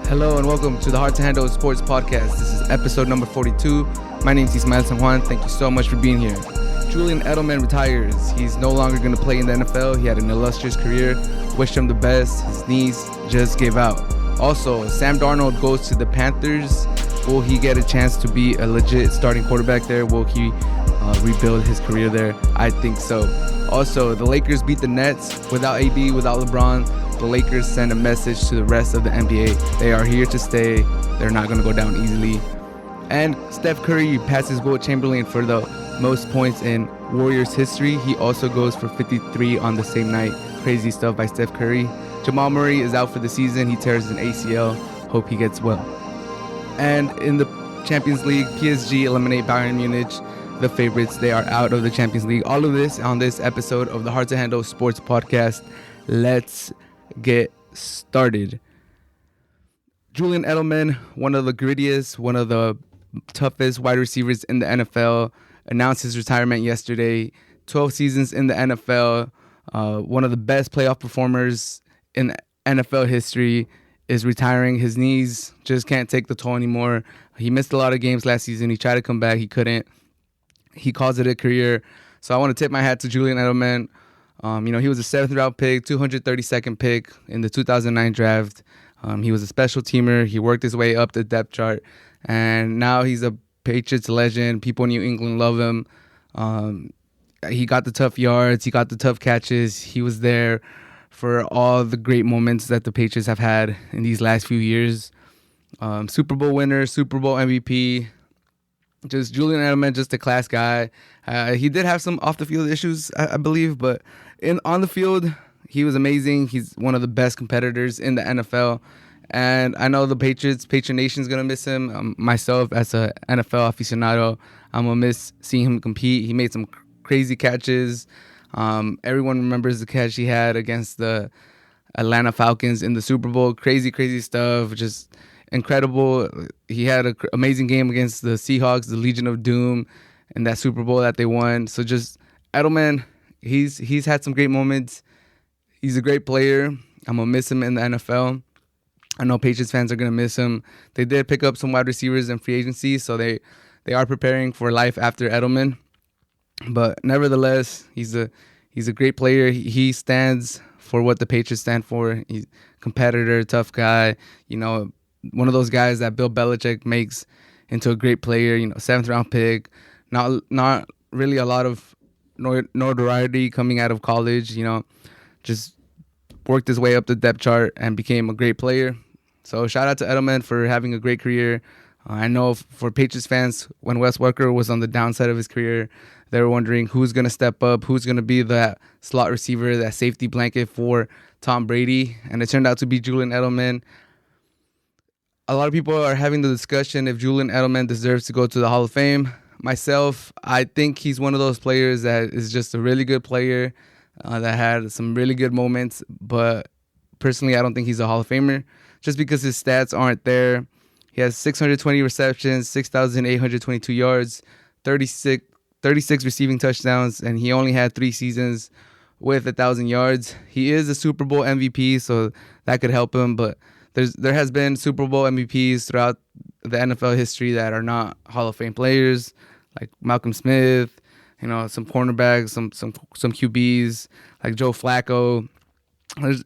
Hello and welcome to the Hard to Handle Sports Podcast. This is episode number 42. My name is Ismael San Juan. Thank you so much for being here. Julian Edelman retires. He's no longer going to play in the NFL. He had an illustrious career. Wish him the best. His knees just gave out. Also, Sam Darnold goes to the Panthers. Will he get a chance to be a legit starting quarterback there? Will he rebuild his career there? I think so. Also, the Lakers beat the Nets without AD, without LeBron. The Lakers send a message to the rest of the NBA. They are here to stay. They're not going to go down easily. And Steph Curry passes Wilt Chamberlain for the most points in Warriors history. He also goes for 53 on the same night. Crazy stuff by Steph Curry. Jamal Murray is out for the season. He tears an ACL. Hope he gets well. And in the Champions League, PSG eliminate Bayern Munich, the favorites. They are out of the Champions League. All of this on this episode of the Hard to Handle Sports Podcast. Let's get started. Julian Edelman, one of the grittiest, one of the toughest wide receivers in the NFL, announced his retirement yesterday. 12 seasons in the NFL, one of the best playoff performers in NFL history, is retiring. His knees just can't take the toll anymore. He missed a lot of games last season. He tried to come back. He couldn't. He calls it a career. So I want to tip my hat to Julian Edelman. He was a 7th round pick, 232nd pick in the 2009 draft. He was a special teamer. He worked his way up the depth chart, and now he's a Patriots legend. People in New England love him. He got the tough yards. He got the tough catches. He was there for all the great moments that the Patriots have had in these last few years. Super Bowl winner, Super Bowl MVP. Just Julian Edelman, just a class guy. He did have some off-the-field issues, I believe, but on the field, he was amazing. He's one of the best competitors in the NFL. And I know the Patriot Nation is going to miss him. Myself, as a NFL aficionado, I'm going to miss seeing him compete. He made some crazy catches. Everyone remembers the catch he had against the Atlanta Falcons in the Super Bowl. Crazy, crazy stuff. Just incredible. He had an amazing game against the Seahawks, the Legion of Doom, in that Super Bowl that they won. So just Edelman, he's had some great moments. He's a great player. I'm going to miss him in the NFL. I know Patriots fans are going to miss him. They did pick up some wide receivers in free agency, so they are preparing for life after Edelman. But nevertheless, he's a great player. He stands for what the Patriots stand for. He's a competitor, tough guy. One of those guys that Bill Belichick makes into a great player. 7th round pick. Not really a lot of notoriety coming out of college. Just worked his way up the depth chart and became a great player. So shout out to Edelman for having a great career. I know for Patriots fans, when Wes Welker was on the downside of his career, they were wondering who's going to step up, who's going to be that slot receiver, that safety blanket for Tom Brady. And it turned out to be Julian Edelman. A lot of people are having the discussion if Julian Edelman deserves to go to the Hall of Fame. Myself, I think he's one of those players that is just a really good player that had some really good moments. But personally, I don't think he's a Hall of Famer just because his stats aren't there. He has 620 receptions, 6,822 yards, 36 receiving touchdowns, and he only had 3 seasons with 1,000 yards. He is a Super Bowl MVP, so that could help him, but there has been Super Bowl MVPs throughout the NFL history that are not Hall of Fame players, like Malcolm Smith, some cornerbacks, some QBs, like Joe Flacco.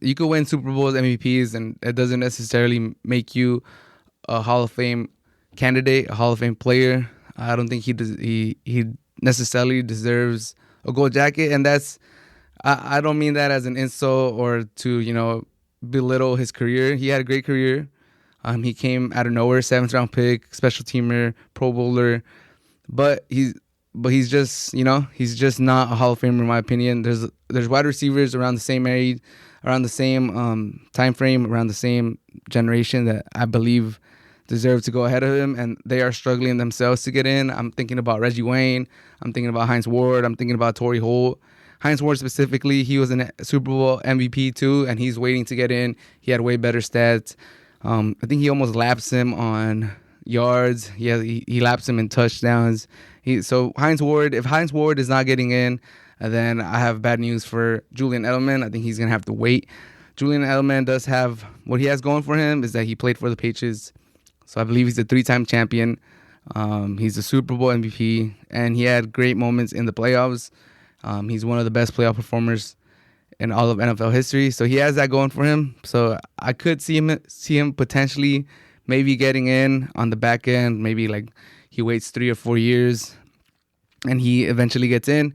You could win Super Bowls MVPs, and it doesn't necessarily make you a Hall of Fame candidate, a Hall of Fame player. I don't think he necessarily deserves a gold jacket, and I don't mean that as an insult or to belittle his career. He had a great career. He came out of nowhere, 7th round pick, special teamer, Pro Bowler, but he's just he's just not a Hall of Famer in my opinion. There's wide receivers around the same age, around the same time frame, around the same generation that I believe deserve to go ahead of him, and they are struggling themselves to get in. I'm thinking about Reggie Wayne. I'm thinking about Hines Ward. I'm thinking about Torrey Holt. Hines Ward specifically, he was a Super Bowl MVP too, and he's waiting to get in. He had way better stats. I think he almost laps him on yards. He laps him in touchdowns. So Hines Ward, if Hines Ward is not getting in, then I have bad news for Julian Edelman. I think he's going to have to wait Julian Edelman does have what he has going for him is that he played for the Patriots. So I believe he's a 3-time champion. He's a Super Bowl MVP, and he had great moments in the playoffs. He's one of the best playoff performers in all of NFL history. So he has that going for him. So I could see him potentially maybe getting in on the back end. Maybe like he waits 3 or 4 years and he eventually gets in.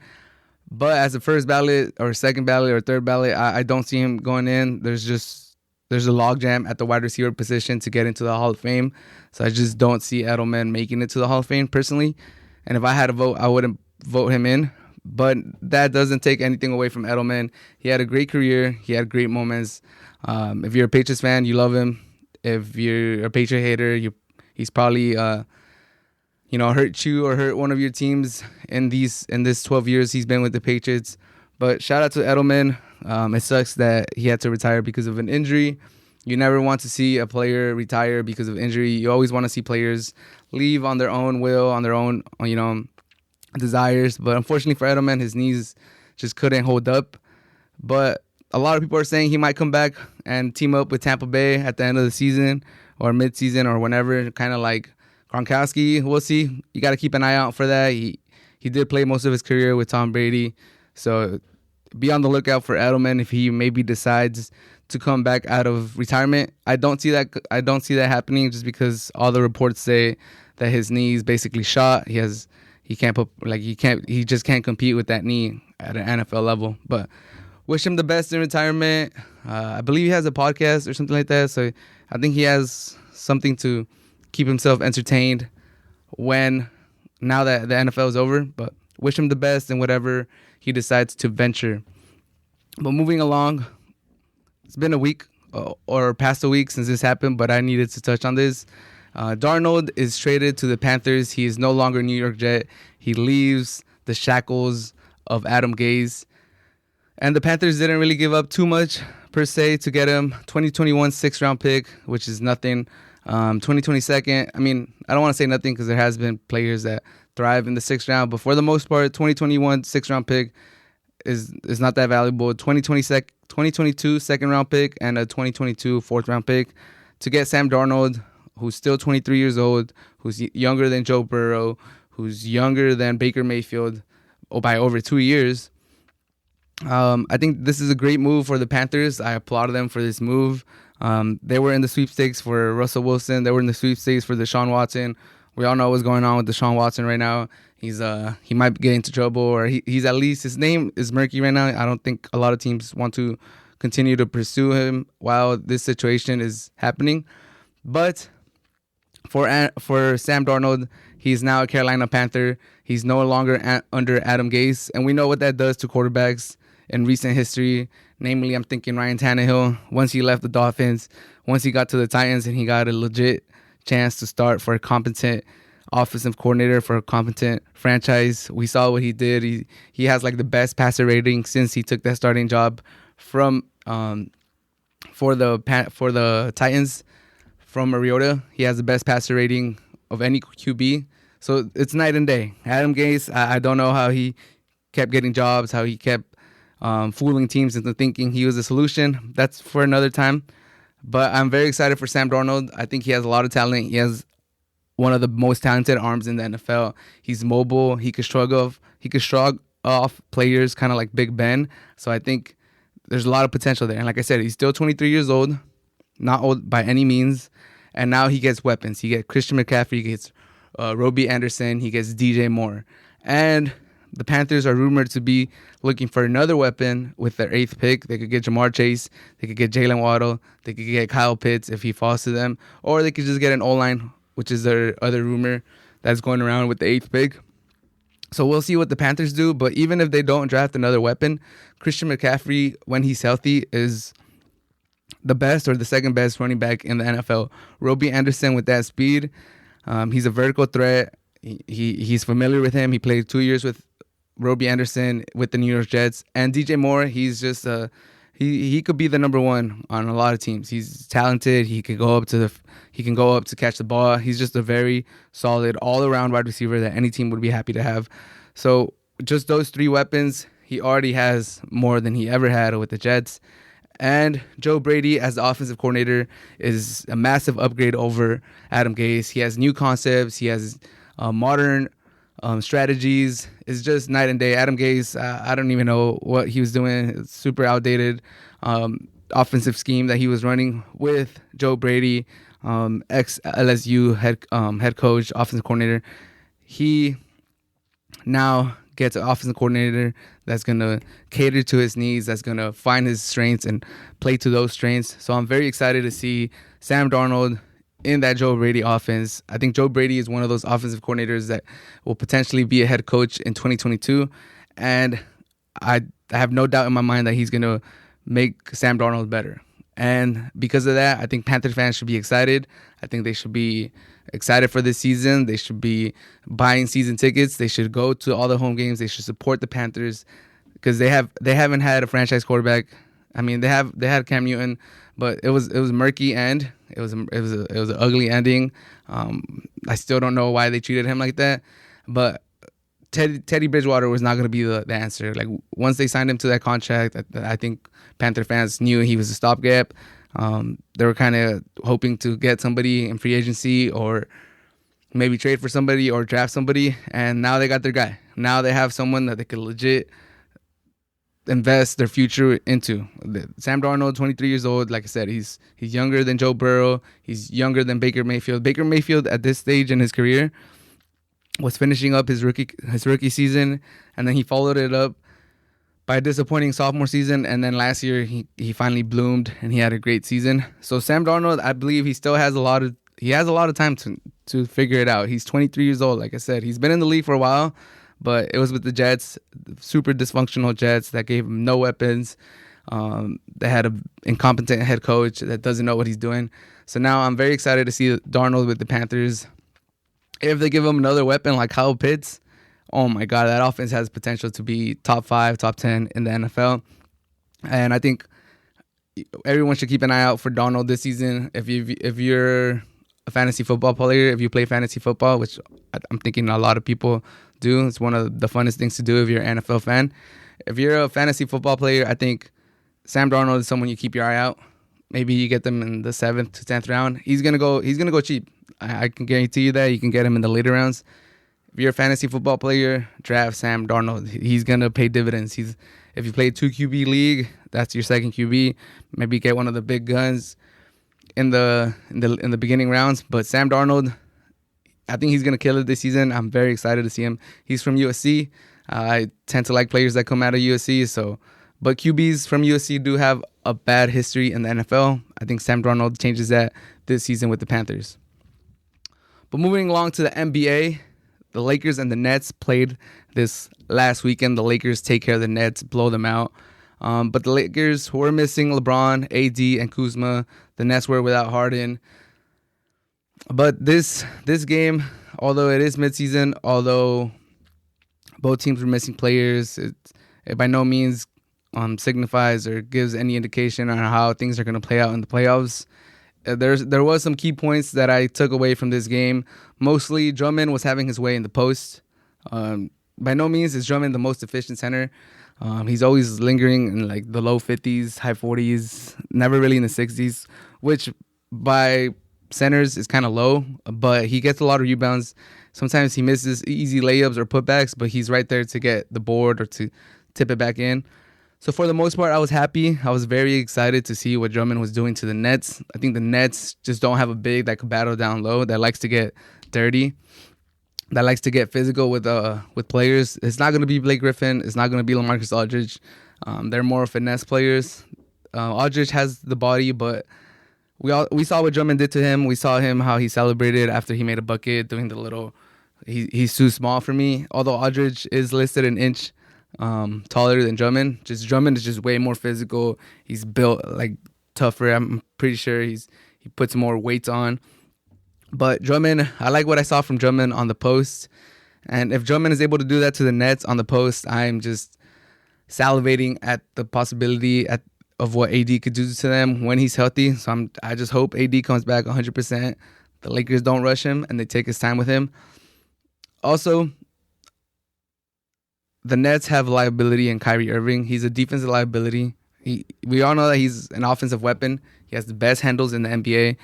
But as a first ballot or second ballot or third ballot, I don't see him going in. There's a logjam at the wide receiver position to get into the Hall of Fame. So I just don't see Edelman making it to the Hall of Fame personally. And if I had to vote, I wouldn't vote him in. But that doesn't take anything away from Edelman. He had a great career. He had great moments. If you're a Patriots fan, you love him. If you're a Patriot hater, he's probably hurt you or hurt one of your teams in this 12 years he's been with the Patriots. But shout out to Edelman. It sucks that he had to retire because of an injury. You never want to see a player retire because of injury. You always want to see players leave on their own will, on their own, desires. But unfortunately for Edelman, his knees just couldn't hold up. But a lot of people are saying he might come back and team up with Tampa Bay at the end of the season or mid-season or whenever, kind of like Gronkowski. We'll see. You got to keep an eye out for that. He did play most of his career with Tom Brady. So be on the lookout for Edelman if he maybe decides to come back out of retirement. I don't see that happening just because all the reports say that his knee is basically shot. He just can't compete with that knee at an NFL level. But wish him the best in retirement. I believe he has a podcast or something like that. So I think he has something to keep himself entertained now that the NFL is over. But wish him the best in whatever he decides to venture. But moving along, it's been a week or past a week since this happened, but I needed to touch on this. Darnold is traded to the Panthers. He is no longer a New York Jet. He leaves the shackles of Adam Gase. And the Panthers didn't really give up too much, per se, to get him. 2021 6th-round pick, which is nothing. 2022, I mean, I don't want to say nothing because there has been players that thrive in the 6th round. But for the most part, 2021 6th-round pick is not that valuable. 2022 2nd-round pick and a 2022 4th-round pick to get Sam Darnold, who's still 23 years old, who's younger than Joe Burrow, who's younger than Baker Mayfield by over 2 years. I think this is a great move for the Panthers. I applaud them for this move. They were in the sweepstakes for Russell Wilson. They were in the sweepstakes for Deshaun Watson. We all know what's going on with Deshaun Watson right now. He might get into trouble, or he's at least, his name is murky right now. I don't think a lot of teams want to continue to pursue him while this situation is happening. But for Sam Darnold, he's now a Carolina Panther. He's no longer under Adam Gase, and we know what that does to quarterbacks in recent history. Namely, I'm thinking Ryan Tannehill. Once he left the Dolphins, once he got to the Titans and he got a legit chance to start for a competent offensive coordinator for a competent franchise, we saw what he did. He has like the best passer rating since he took that starting job from for the Titans from Mariota. He has the best passer rating of any QB. So it's night and day. Adam Gase, I don't know how he kept getting jobs, how he kept fooling teams into thinking he was a solution. That's for another time. But I'm very excited for Sam Darnold. I think he has a lot of talent. He has one of the most talented arms in the NFL. He's mobile. He could shrug off players kind of like Big Ben. So I think there's a lot of potential there. And like I said, he's still 23 years old, not old by any means. And now he gets weapons. He gets Christian McCaffrey. He gets Robbie Anderson. He gets DJ Moore. And the Panthers are rumored to be looking for another weapon with their 8th pick. They could get Jamar Chase. They could get Jalen Waddle. They could get Kyle Pitts if he falls to them. Or they could just get an O-line, which is their other rumor that's going around with the 8th pick. So we'll see what the Panthers do. But even if they don't draft another weapon, Christian McCaffrey, when he's healthy, is the best or the second best running back in the NFL. Robbie Anderson with that speed, he's a vertical threat. He's familiar with him. He played 2 years with Robbie Anderson with the New York Jets. And DJ Moore, he's just he could be the number one on a lot of teams. He's talented. He can go up to catch the ball. He's just a very solid all-around wide receiver that any team would be happy to have. So just those 3 weapons, he already has more than he ever had with the Jets. And Joe Brady, as the offensive coordinator, is a massive upgrade over Adam Gase. He has new concepts. He has modern strategies. It's just night and day. Adam Gase, I don't even know what he was doing. It's super outdated offensive scheme that he was running with Joe Brady, ex LSU head coach, offensive coordinator. He now gets an offensive coordinator that's going to cater to his needs, that's going to find his strengths and play to those strengths. So I'm very excited to see Sam Darnold in that Joe Brady offense. I think Joe Brady is one of those offensive coordinators that will potentially be a head coach in 2022. And I have no doubt in my mind that he's going to make Sam Darnold better. And because of that, I think Panther fans should be excited. I think they should be excited for this season. They should be buying season tickets. They should go to all the home games. They should support the Panthers because they haven't had a franchise quarterback. I mean, they had Cam Newton, but it was murky end. It was an ugly ending. I still don't know why they treated him like that, but Teddy Bridgewater was not going to be the answer. Like once they signed him to that contract, I think Panther fans knew he was a stopgap. They were kind of hoping to get somebody in free agency or maybe trade for somebody or draft somebody, and now they got their guy. Now they have someone that they could legit invest their future into. Sam Darnold, 23 years old. Like I said, he's younger than Joe Burrow. He's younger than Baker Mayfield. Baker Mayfield at this stage in his career was finishing up his rookie season, and then he followed it up by a disappointing sophomore season, and then last year he finally bloomed and he had a great season. So Sam Darnold, I believe he still has a lot of time to figure it out. He's 23 years old. Like I said, he's been in the league for a while, but it was with the Jets, super dysfunctional Jets that gave him no weapons. They had an incompetent head coach that doesn't know what he's doing. So now I'm very excited to see Darnold with the Panthers. If they give him another weapon like Kyle Pitts, oh my God, that offense has potential to be top 5, top 10 in the NFL. And I think everyone should keep an eye out for Darnold this season. If you're a fantasy football player, if you play fantasy football, which I'm thinking a lot of people do, it's one of the funnest things to do if you're an NFL fan. If you're a fantasy football player, I think Sam Darnold is someone you keep your eye out. Maybe you get them in the 7th to 10th round. He's gonna go cheap. I can guarantee you that. You can get him in the later rounds. If you're a fantasy football player, draft Sam Darnold. He's gonna pay dividends. If you play a 2 QB league, that's your second QB. Maybe get one of the big guns in the beginning rounds. But Sam Darnold, I think he's gonna kill it this season. I'm very excited to see him. He's from USC. I tend to like players that come out of USC. But QBs from USC do have a bad history in the NFL. I think Sam Darnold changes that this season with the Panthers. But moving along to the NBA, the Lakers and the Nets played this last weekend. The Lakers take care of the Nets, blow them out. But the Lakers were missing LeBron, AD, and Kuzma. The Nets were without Harden. But this game, although it is midseason, although both teams were missing players, it by no means signifies or gives any indication on how things are going to play out in the playoffs. There was some key points that I took away from this game. Mostly, Drummond was having his way in the post. By no means is Drummond the most efficient center. He's always lingering in like the low 50s, high 40s, never really in the 60s, which by centers is kind of low, but he gets a lot of rebounds. Sometimes he misses easy layups or putbacks, but he's right there to get the board or to tip it back in. So for the most part, I was happy. I was very excited to see what Drummond was doing to the Nets. I think the Nets just don't have a big that could battle down low, that likes to get dirty, that likes to get physical with players. It's not going to be Blake Griffin. It's not going to be LaMarcus Aldridge. They're more finesse players. Aldridge has the body, but we saw what Drummond did to him. We saw how he celebrated after he made a bucket, doing the little. He's too small for me. Although Aldridge is listed an inch taller than Drummond. Drummond is just way more physical. He's built like tougher. I'm pretty sure he puts more weight on. But Drummond, I like what I saw from Drummond on the post. And if Drummond is able to do that to the Nets on the post, I'm just salivating at the possibility of what AD could do to them when he's healthy. So I just hope AD comes back 100%. The Lakers don't rush him and they take his time with him. Also, the Nets have liability in Kyrie Irving. He's a defensive liability. We all know that he's an offensive weapon. He has the best handles in the NBA.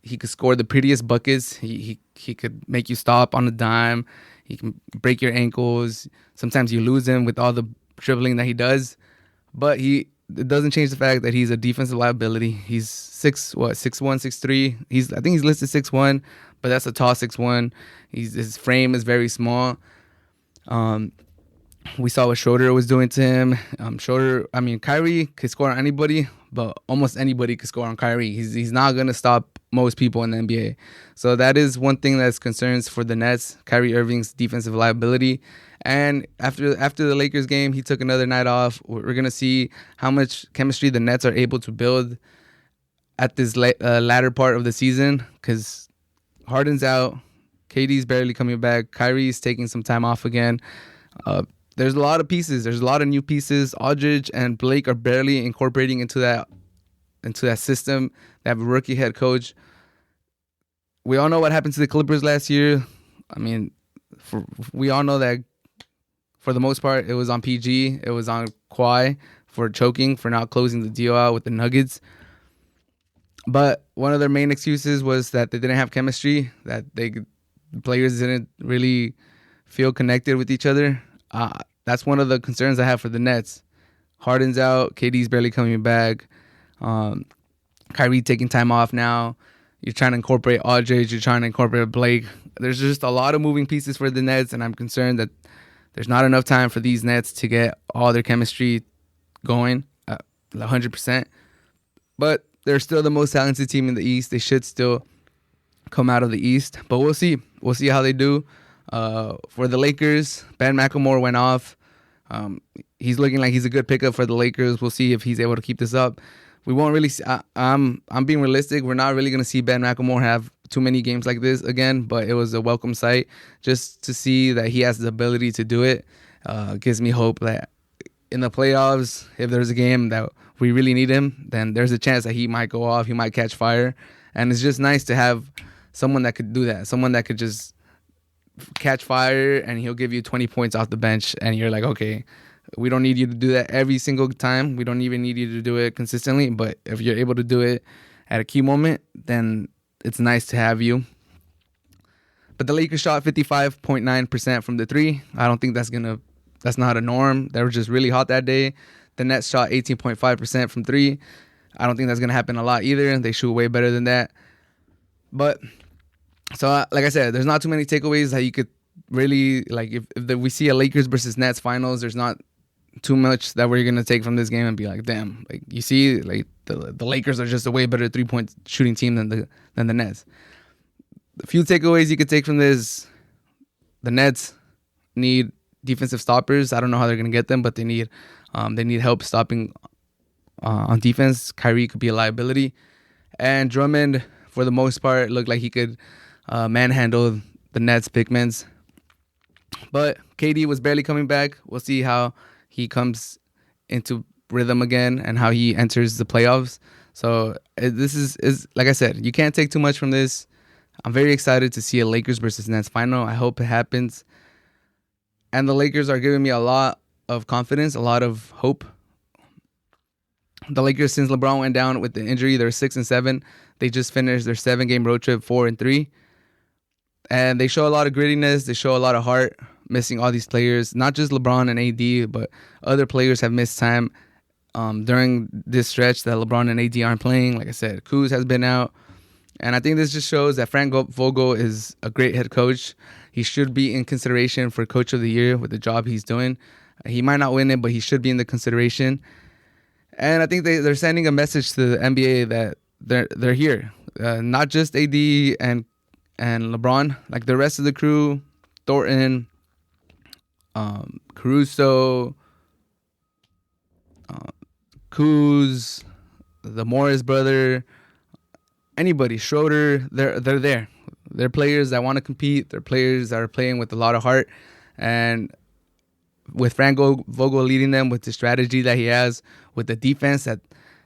He could score the prettiest buckets. He could make you stop on a dime. He can break your ankles. Sometimes you lose him with all the dribbling that he does. But it doesn't change the fact that he's a defensive liability. He's 6'1", 6'3". I think he's listed 6'1", but that's a tall 6'1". His frame is very small. We saw what Schroeder was doing to him. Kyrie could score on anybody, but almost anybody could score on Kyrie. He's not going to stop most people in the NBA. So that is one thing that's concerns for the Nets, Kyrie Irving's defensive liability. And after the Lakers game, he took another night off. We're going to see how much chemistry the Nets are able to build at this latter part of the season, because Harden's out. KD's barely coming back. Kyrie's taking some time off again. There's a lot of pieces. There's a lot of new pieces. Aldridge and Blake are barely incorporating into that system. They have a rookie head coach. We all know what happened to the Clippers last year. We all know that for the most part, it was on PG. It was on Kawhi for choking, for not closing the deal out with the Nuggets. But one of their main excuses was that they didn't have chemistry, that the players didn't really feel connected with each other. That's one of the concerns I have for the Nets. Harden's out. KD's barely coming back. Kyrie taking time off now. You're trying to incorporate Aldridge. You're trying to incorporate Blake. There's just a lot of moving pieces for the Nets, and I'm concerned that there's not enough time for these Nets to get all their chemistry going 100%. But they're still the most talented team in the East. They should still come out of the East. But we'll see. We'll see how they do. For the Lakers, Ben McLemore went off. He's looking like he's a good pickup for the Lakers. We'll see if he's able to keep this up. We won't really see, I'm being realistic. We're not really going to see Ben McLemore have too many games like this again, but it was a welcome sight just to see that he has the ability to do it. Gives me hope that in the playoffs, if there's a game that we really need him, then there's a chance that he might go off, he might catch fire. And it's just nice to have someone that could do that, someone that could just catch fire and he'll give you 20 points off the bench and you're like, okay, we don't need you to do that every single time. We don't even need you to do it consistently. But if you're able to do it at a key moment, then it's nice to have you. But the Lakers shot 55.9% from the three. I don't think that's not a norm. They were just really hot that day. The Nets shot 18.5% from three. I don't think that's going to happen a lot either. They shoot way better than that. But so, like I said, there's not too many takeaways that you could really, like, if we see a Lakers versus Nets finals, there's not too much that we're going to take from this game and be like, damn, like, you see, like, the Lakers are just a way better three-point shooting team than the Nets. The few takeaways you could take from this, the Nets need defensive stoppers. I don't know how they're going to get them, but they need help stopping on defense. Kyrie could be a liability. And Drummond, for the most part, looked like he could manhandle the Nets big men. But KD was barely coming back. We'll see how he comes into rhythm again and how he enters the playoffs. So this is like I said, you can't take too much from this. I'm very excited to see a Lakers versus Nets final. I hope it happens. And the Lakers are giving me a lot of confidence, a lot of hope. The Lakers, since LeBron went down with the injury, they're 6-7. They just finished their 7-game road trip 4-3. And they show a lot of grittiness. They show a lot of heart, missing all these players. Not just LeBron and AD, but other players have missed time during this stretch that LeBron and AD aren't playing. Like I said, Kuz has been out. And I think this just shows that Frank Vogel is a great head coach. He should be in consideration for Coach of the Year with the job he's doing. He might not win it, but he should be in the consideration. And I think they're sending a message to the NBA that they're here. Not just AD and LeBron, like the rest of the crew, Thornton, Caruso, Kuz, the Morris brother, anybody, Schroeder, they're there. They're players that want to compete. They're players that are playing with a lot of heart. And with Frank Vogel leading them with the strategy that he has, with the defense that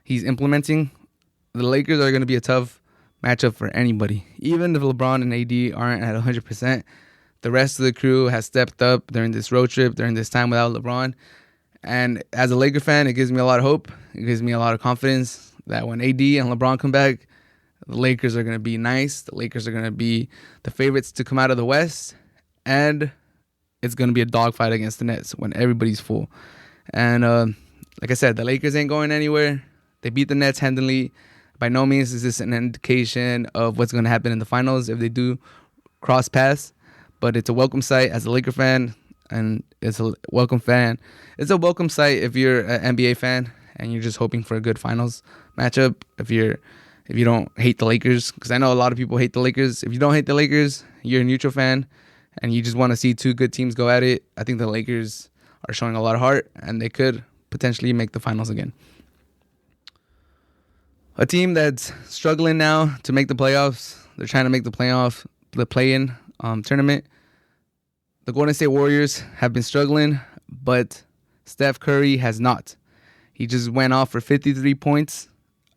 he's implementing, the Lakers are going to be a tough matchup for anybody. Even if LeBron and AD aren't at 100%, the rest of the crew has stepped up during this road trip, during this time without LeBron. And as a Laker fan, it gives me a lot of hope. It gives me a lot of confidence that when AD and LeBron come back, the Lakers are going to be nice. The Lakers are going to be the favorites to come out of the West. And it's going to be a dogfight against the Nets when everybody's full. And like I said, the Lakers ain't going anywhere. They beat the Nets handily. By no means is this an indication of what's going to happen in the finals if they do cross paths. But it's a welcome sight as a Laker fan. And it's a welcome fan. It's a welcome sight if you're an NBA fan and you're just hoping for a good finals matchup. If you don't hate the Lakers, because I know a lot of people hate the Lakers. If you don't hate the Lakers, you're a neutral fan and you just want to see two good teams go at it. I think the Lakers are showing a lot of heart and they could potentially make the finals again. A team that's struggling now to make the playoffs. They're trying to make the play-in tournament. The Golden State Warriors have been struggling, but Steph Curry has not. He just went off for 53 points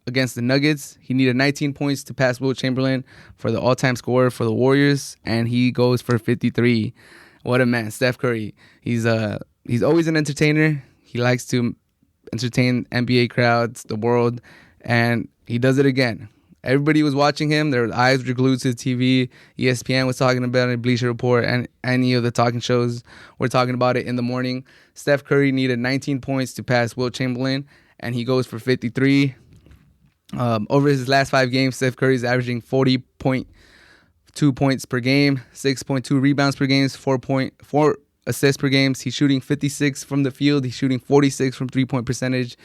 against the Nuggets. He needed 19 points to pass Wilt Chamberlain for the all-time scorer for the Warriors, and he goes for 53. What a man, Steph Curry. He's always an entertainer. He likes to entertain NBA crowds, the world, and he does it again. Everybody was watching him. Their eyes were glued to the TV. ESPN was talking about it, Bleacher Report, and any of the talking shows were talking about it in the morning. Steph Curry needed 19 points to pass Wilt Chamberlain, and he goes for 53. Over his last 5 games, Steph Curry is averaging 40.2 points per game, 6.2 rebounds per game, 4.4 assists per game. He's shooting 56 from the field. He's shooting 46 from three-point percentage.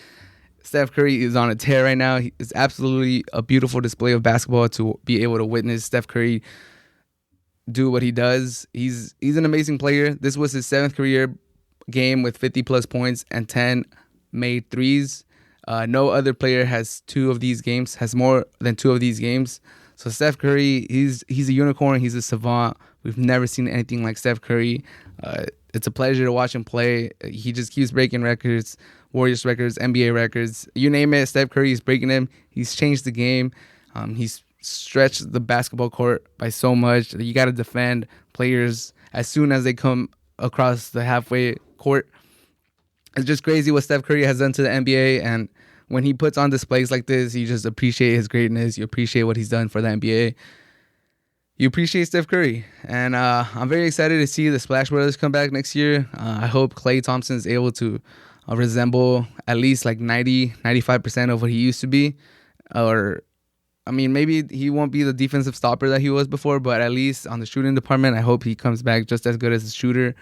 Steph Curry is on a tear right now. It's absolutely a beautiful display of basketball to be able to witness Steph Curry do what he does. He's an amazing player. This was his 7th career game with 50-plus points and 10 made threes. No other player has more than 2 of these games. So Steph Curry, he's a unicorn. He's a savant. We've never seen anything like Steph Curry. It's a pleasure to watch him play. He just keeps breaking records. Warriors records, NBA records, you name it, Steph Curry is breaking them. He's changed the game. He's stretched the basketball court by so much. You got to defend players as soon as they come across the halfway court. It's just crazy what Steph Curry has done to the NBA, and when he puts on displays like this, you just appreciate his greatness. You appreciate what he's done for the NBA. You appreciate Steph Curry, and I'm very excited to see the Splash Brothers come back next year. I hope Klay Thompson is able to resemble at least like 95% of what he used to be. Or, I mean, maybe he won't be the defensive stopper that he was before, but at least on the shooting department, I hope he comes back just as good as a shooter.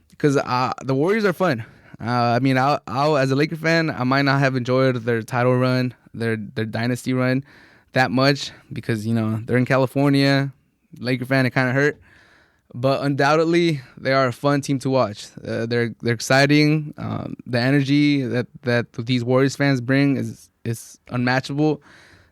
Because the Warriors are fun. I'll as a Laker fan, I might not have enjoyed their title run, their dynasty run that much because, they're in California. Laker fan, it kind of hurt. But undoubtedly, they are a fun team to watch. They're exciting. The energy that these Warriors fans bring is unmatchable.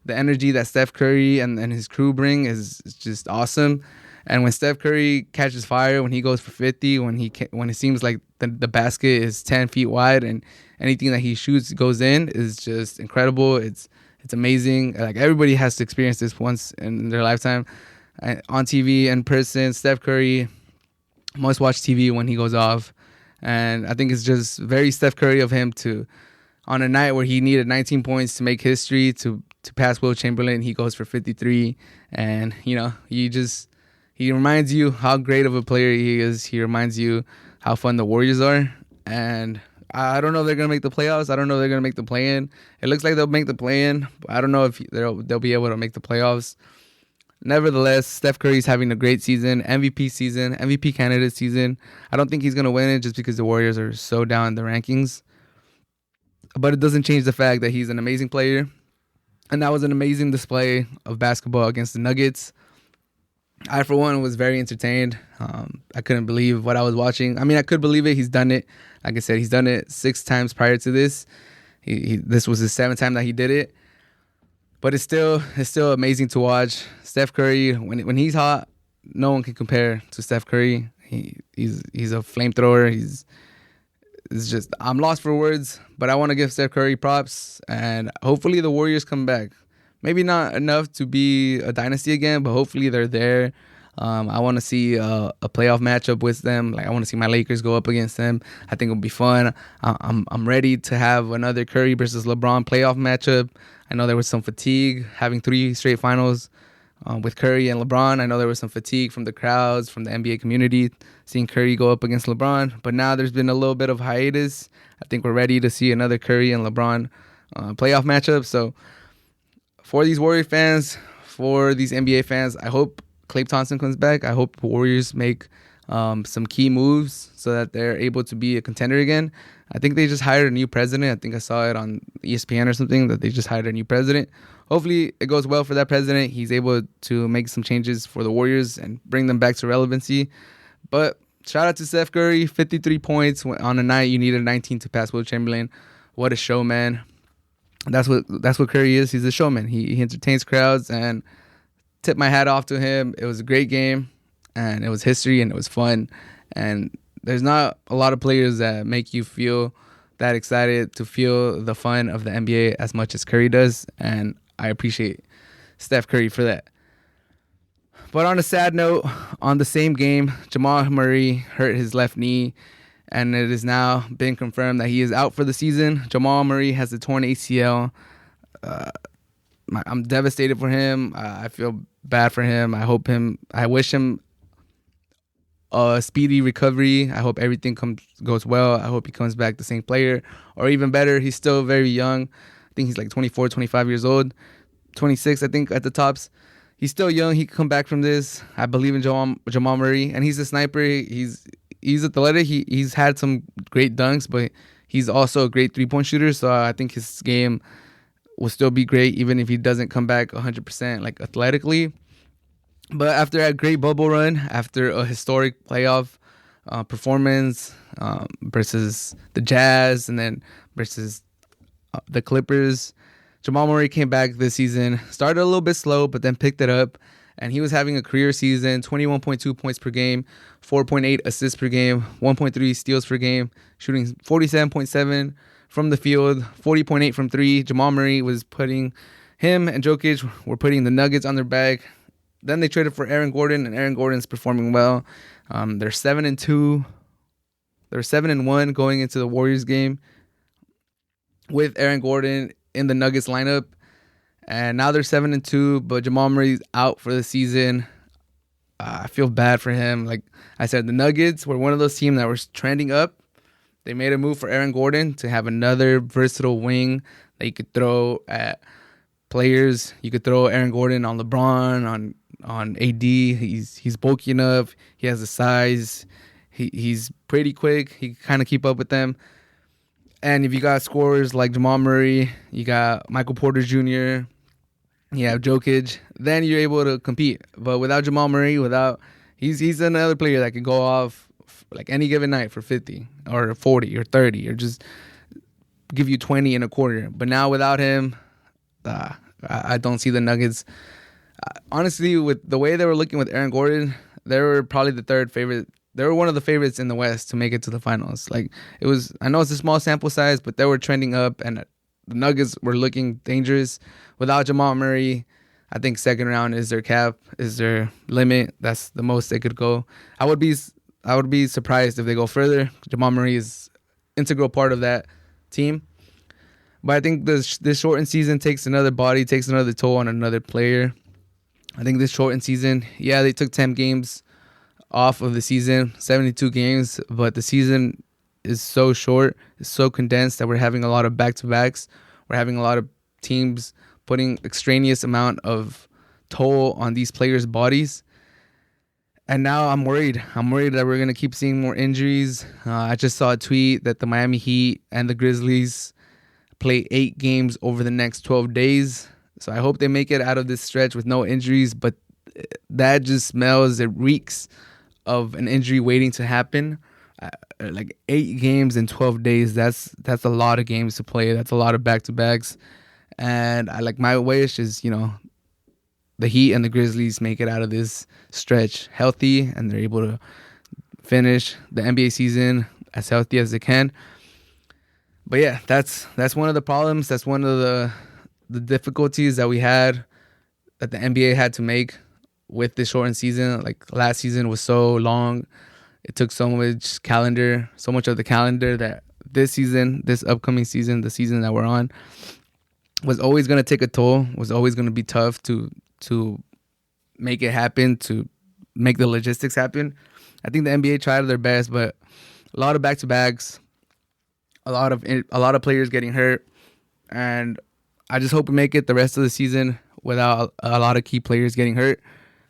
The energy that Steph Curry and his crew bring is just awesome. And when Steph Curry catches fire, when he goes for 50, when it seems like the basket is 10 feet wide and anything that he shoots goes in, is just incredible. It's amazing. Like, everybody has to experience this once in their lifetime. On TV, in person, Steph Curry must watch TV when he goes off. And I think it's just very Steph Curry of him to, on a night where he needed 19 points to make history, to pass Wilt Chamberlain, he goes for 53. And, he reminds you how great of a player he is. He reminds you how fun the Warriors are. And I don't know if they're going to make the playoffs. I don't know if they're going to make the play-in. It looks like they'll make the play-in, but I don't know if they'll be able to make the playoffs. Nevertheless, Steph Curry's having a great season, MVP candidate season. I don't think he's going to win it just because the Warriors are so down in the rankings. But it doesn't change the fact that he's an amazing player. And that was an amazing display of basketball against the Nuggets. I, for one, was very entertained. I couldn't believe what I was watching. I mean, I could believe it. He's done it. Like I said, he's done it 6 times prior to this. This was his 7th time that he did it. But it's still amazing to watch. Steph Curry, when he's hot, no one can compare to Steph Curry. He's a flamethrower. It's just, I'm lost for words, but I want to give Steph Curry props, and hopefully the Warriors come back. Maybe not enough to be a dynasty again, but hopefully they're there. I want to see a playoff matchup with them. Like I want to see my Lakers go up against them. I think it'll be fun. I'm ready to have another Curry versus LeBron playoff matchup. I know there was some fatigue having 3 straight finals with Curry and LeBron. I know there was some fatigue from the crowds, from the NBA community, seeing Curry go up against LeBron. But now there's been a little bit of hiatus. I think we're ready to see another Curry and LeBron playoff matchup. So for these Warrior fans, for these NBA fans, I hope Klay Thompson comes back. I hope the Warriors make some key moves so that they're able to be a contender again. I think they just hired a new president. I think I saw it on ESPN or something that they just hired a new president. Hopefully it goes well for that president. He's able to make some changes for the Warriors and bring them back to relevancy. But shout out to Steph Curry, 53 points on a night you needed 19 to pass Will Chamberlain. What a showman. That's what Curry is. He's a showman. He entertains crowds, and tip my hat off to him. It was a great game, and it was history, and it was fun. And there's not a lot of players that make you feel that excited to feel the fun of the NBA as much as Curry does, and I appreciate Steph Curry for that. But on a sad note, on the same game, Jamal Murray hurt his left knee, and it has now been confirmed that he is out for the season. Jamal Murray has a torn ACL. I'm devastated for him. I feel bad for him. I wish him a speedy recovery. I hope everything goes well. I hope he comes back the same player, or even better, he's still very young. I think he's like 24, 25 years old, 26, I think, at the tops. He's still young. He can come back from this. I believe in Jamal Murray, and he's a sniper. He's athletic. He's had some great dunks, but he's also a great three-point shooter. So I think his game will still be great, even if he doesn't come back 100% like athletically. But after a great bubble run, after a historic playoff performance versus the Jazz and then versus the Clippers, Jamal Murray came back this season, started a little bit slow, but then picked it up. And he was having a career season, 21.2 points per game, 4.8 assists per game, 1.3 steals per game, shooting 47.7 from the field, 40.8 from three. Jamal Murray was him and Jokic were putting the Nuggets on their back. Then they traded for Aaron Gordon, and Aaron Gordon's performing well. They're 7-2. They're 7-1 going into the Warriors game with Aaron Gordon in the Nuggets lineup. And now they're 7-2, but Jamal Murray's out for the season. I feel bad for him. Like I said, the Nuggets were one of those teams that were trending up. They made a move for Aaron Gordon to have another versatile wing that you could throw at players. You could throw Aaron Gordon on LeBron, on AD. He's bulky enough. He has the size. He's pretty quick. He can kind of keep up with them. And if you got scorers like Jamal Murray, you got Michael Porter Jr., you have Jokic, then you're able to compete. But without Jamal Murray, he's another player that can go off like any given night for 50 or 40 or 30 or just give you 20 in a quarter. But now without him, I don't see the Nuggets. Honestly, with the way they were looking with Aaron Gordon, they were probably the third favorite. They were one of the favorites in the West to make it to the finals. Like I know it's a small sample size, but they were trending up, and the Nuggets were looking dangerous. Without Jamal Murray, I think second round is their cap, is their limit. That's the most they could go. I would be surprised if they go further. Jamal Murray is integral part of that team. But I think this shortened season takes another toll on another player. I think this shortened season, they took 10 games off of the season, 72 games, but the season is so short, it's so condensed that we're having a lot of back-to-backs. We're having a lot of teams putting extraneous amount of toll on these players' bodies. And now I'm worried. I'm worried that we're going to keep seeing more injuries. I just saw a tweet that the Miami Heat and the Grizzlies play 8 games over the next 12 days. So I hope they make it out of this stretch with no injuries, but that just it reeks of an injury waiting to happen. Like 8 games in 12 days, that's a lot of games to play. That's a lot of back-to-backs. And my wish is, the Heat and the Grizzlies make it out of this stretch healthy, and they're able to finish the NBA season as healthy as they can. But yeah, that's one of the problems. That's one of the difficulties that we had, that the NBA had to make with this shortened season. Like last season was so long. It took so much of the calendar that this season, this upcoming season, the season that we're on, was always going to take a toll, was always going to be tough to make it happen, to make the logistics happen. I think the NBA tried their best, but a lot of back-to-backs, a lot of players getting hurt, and I just hope we make it the rest of the season without a lot of key players getting hurt,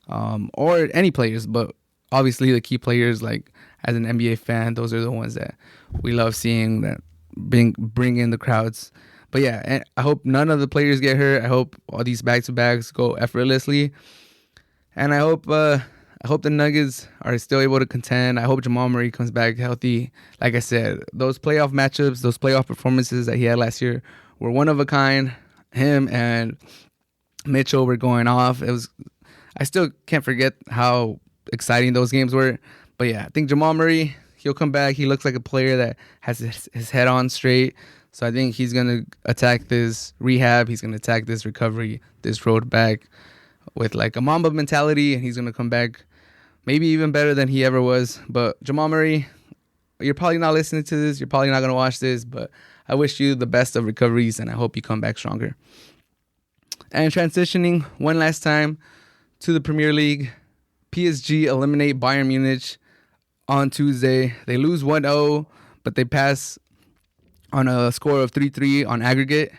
or any players, but obviously the key players, like as an NBA fan, those are the ones that we love seeing, that bring in the crowds. But yeah, and I hope none of the players get hurt. I hope all these back-to-backs go effortlessly, and I hope the Nuggets are still able to contend. I hope Jamal Murray comes back healthy. Like I said, those playoff matchups, those playoff performances that he had last year were one of a kind. Him and Mitchell were going off. I still can't forget how exciting those games were. But yeah, I think Jamal Murray, he'll come back. He looks like a player that has his head on straight. So I think he's going to attack this rehab. He's going to attack this recovery, this road back with like a Mamba mentality. And he's going to come back maybe even better than he ever was. But Jamal Murray, you're probably not listening to this. You're probably not going to watch this. But I wish you the best of recoveries, and I hope you come back stronger. And transitioning one last time to the Premier League, PSG eliminate Bayern Munich on Tuesday. They lose 1-0, but they pass on a score of 3-3 on aggregate.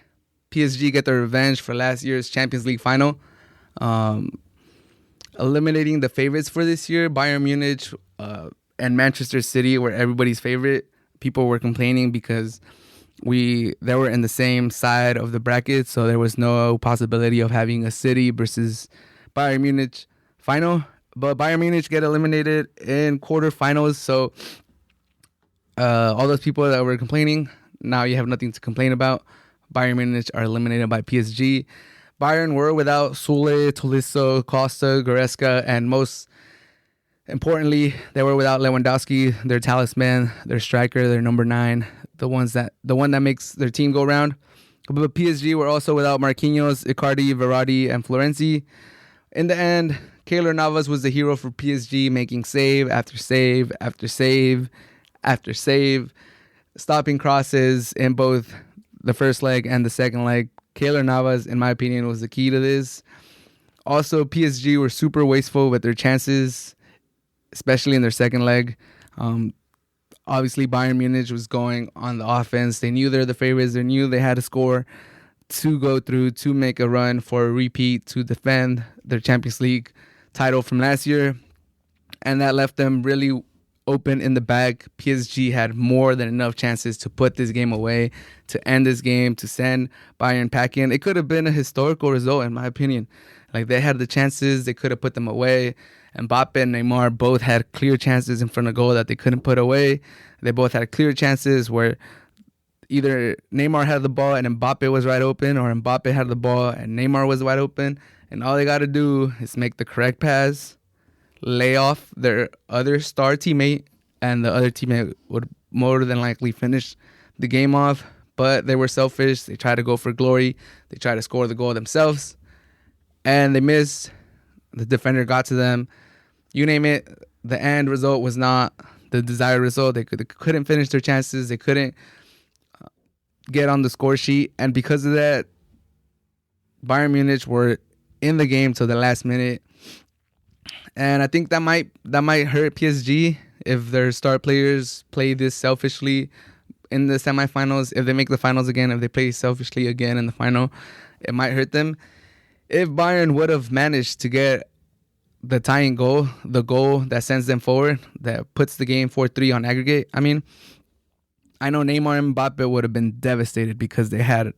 PSG get their revenge for last year's Champions League final, eliminating the favorites for this year. Bayern Munich and Manchester City were everybody's favorite. People were complaining because they were in the same side of the bracket, so there was no possibility of having a City versus Bayern Munich final. But Bayern Munich get eliminated in quarterfinals, so all those people that were complaining, now you have nothing to complain about. Bayern Munich are eliminated by PSG. Bayern were without Sule, Tolisso, Costa, Goretzka, and most importantly, they were without Lewandowski, their talisman, their striker, their number 9, the one that makes their team go round. But PSG were also without Marquinhos, Icardi, Verratti, and Florenzi. In the end, Keylor Navas was the hero for PSG, making save after save after save after save, stopping crosses in both the first leg and the second leg. Keylor Navas, in my opinion, was the key to this. Also, PSG were super wasteful with their chances, especially in their second leg. Obviously, Bayern Munich was going on the offense. They knew they're the favorites. They knew they had to score to go through, to make a run for a repeat, to defend their Champions League title from last year. And that left them really open in the back. PSG had more than enough chances to put this game away, to end this game, to send Bayern packing. It could have been a historical result, in my opinion. Like, they had the chances. They could have put them away. Mbappe and Neymar both had clear chances in front of goal that they couldn't put away. They both had clear chances where either Neymar had the ball and Mbappe was wide open, or Mbappe had the ball and Neymar was wide open. And all they got to do is make the correct pass, lay off their other star teammate, and the other teammate would more than likely finish the game off. But they were selfish. They tried to go for glory. They tried to score the goal themselves, and they missed. The defender got to them. You name it, the end result was not the desired result. They couldn't finish their chances. They couldn't get on the score sheet. And because of that, Bayern Munich were in the game till the last minute. And I think that might hurt PSG if their star players play this selfishly in the semifinals. If they make the finals again, if they play selfishly again in the final, it might hurt them. If Bayern would have managed to get the tying goal, the goal that sends them forward, that puts the game 4-3 on aggregate, I mean, I know Neymar and Mbappe would have been devastated because they had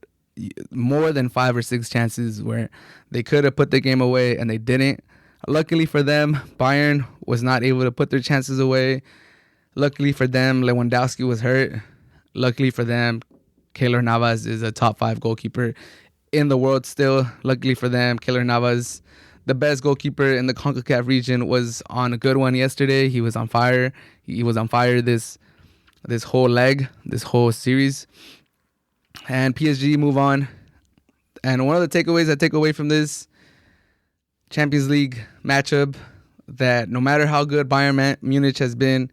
more than 5 or 6 chances where they could have put the game away and they didn't. Luckily for them, Bayern was not able to put their chances away. Luckily for them, Lewandowski was hurt. Luckily for them, Keylor Navas is a top 5 goalkeeper in the world still. Luckily for them, Keylor Navas, the best goalkeeper in the CONCACAF region, was on a good one yesterday. He was on fire. He was on fire this whole leg, this whole series. And PSG move on. And one of the takeaways I take away from this, Champions League matchup that no matter how good Bayern Munich has been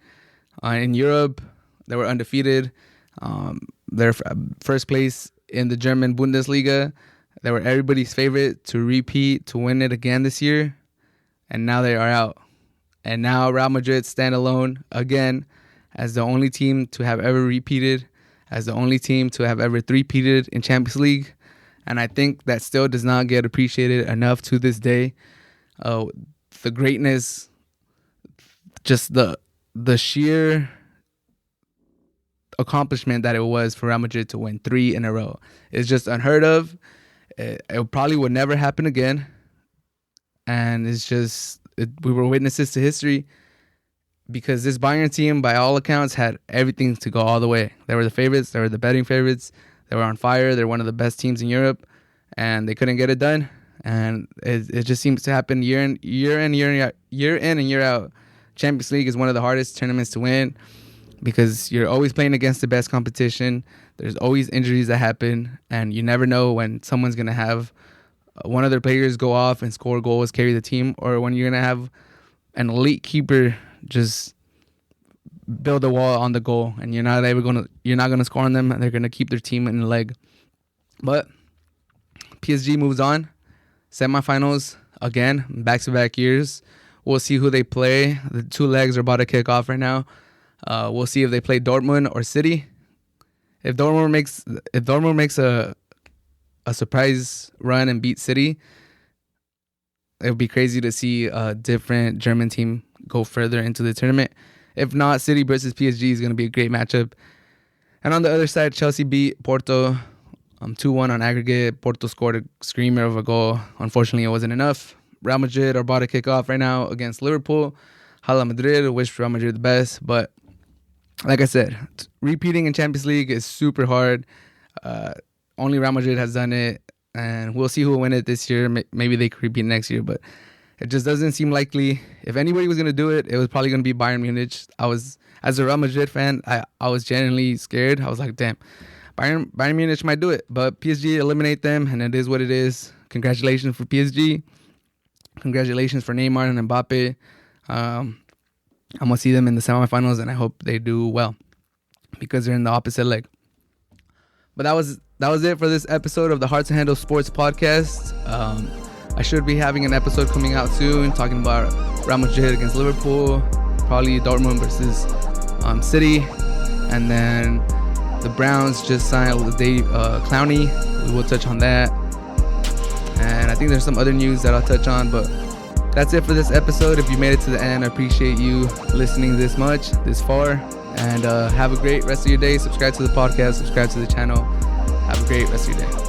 in Europe, they were undefeated. They're first place in the German Bundesliga. They were everybody's favorite to repeat, to win it again this year. And now they are out. And now Real Madrid stand alone again as the only team to have ever repeated, as the only team to have ever three-peated in Champions League. And I think that still does not get appreciated enough to this day. The greatness, just the sheer accomplishment that it was for Real Madrid to win 3 in a row. It's just unheard of. It probably would never happen again. And it's just, we were witnesses to history because this Bayern team, by all accounts, had everything to go all the way. They were the favorites. They were the betting favorites. They were on fire. They're one of the best teams in Europe, and they couldn't get it done. And it just seems to happen year in and year out. Champions League is one of the hardest tournaments to win because you're always playing against the best competition. There's always injuries that happen, and you never know when someone's going to have one of their players go off and score goals, carry the team, or when you're going to have an elite keeper just build a wall on the goal, and you're not going to score on them, and they're going to keep their team in the leg. But PSG moves on. Semifinals again, back-to-back years. We'll see who they play. The 2 legs are about to kick off right now. We'll see if they play Dortmund or City. If Dortmund makes a surprise run and beat City, it would be crazy to see a different German team go further into the tournament. If not, City versus PSG is going to be a great matchup. And on the other side, Chelsea beat Porto 2-1 on aggregate. Porto scored a screamer of a goal. Unfortunately, it wasn't enough. Real Madrid are about to kick off right now against Liverpool. Hala Madrid, wish Real Madrid the best. But like I said, repeating in Champions League is super hard. Only Real Madrid has done it. And we'll see who will win it this year. Maybe they could repeat next year. But it just doesn't seem likely. If anybody was going to do it, it was probably going to be Bayern Munich. As a Real Madrid fan, I was genuinely scared. I was like, damn, Bayern Munich might do it. But PSG eliminate them, and it is what it is. Congratulations for PSG. Congratulations for Neymar and Mbappe. I'm going to see them in the semifinals, and I hope they do well because they're in the opposite leg. But that was it for this episode of the Hearts and Handles Sports Podcast. I should be having an episode coming out soon talking about Real Madrid against Liverpool, probably Dortmund versus City, and then the Browns just signed Dave Clowney. We will touch on that. And I think there's some other news that I'll touch on, but that's it for this episode. If you made it to the end, I appreciate you listening this far. And have a great rest of your day. Subscribe to the podcast, subscribe to the channel. Have a great rest of your day.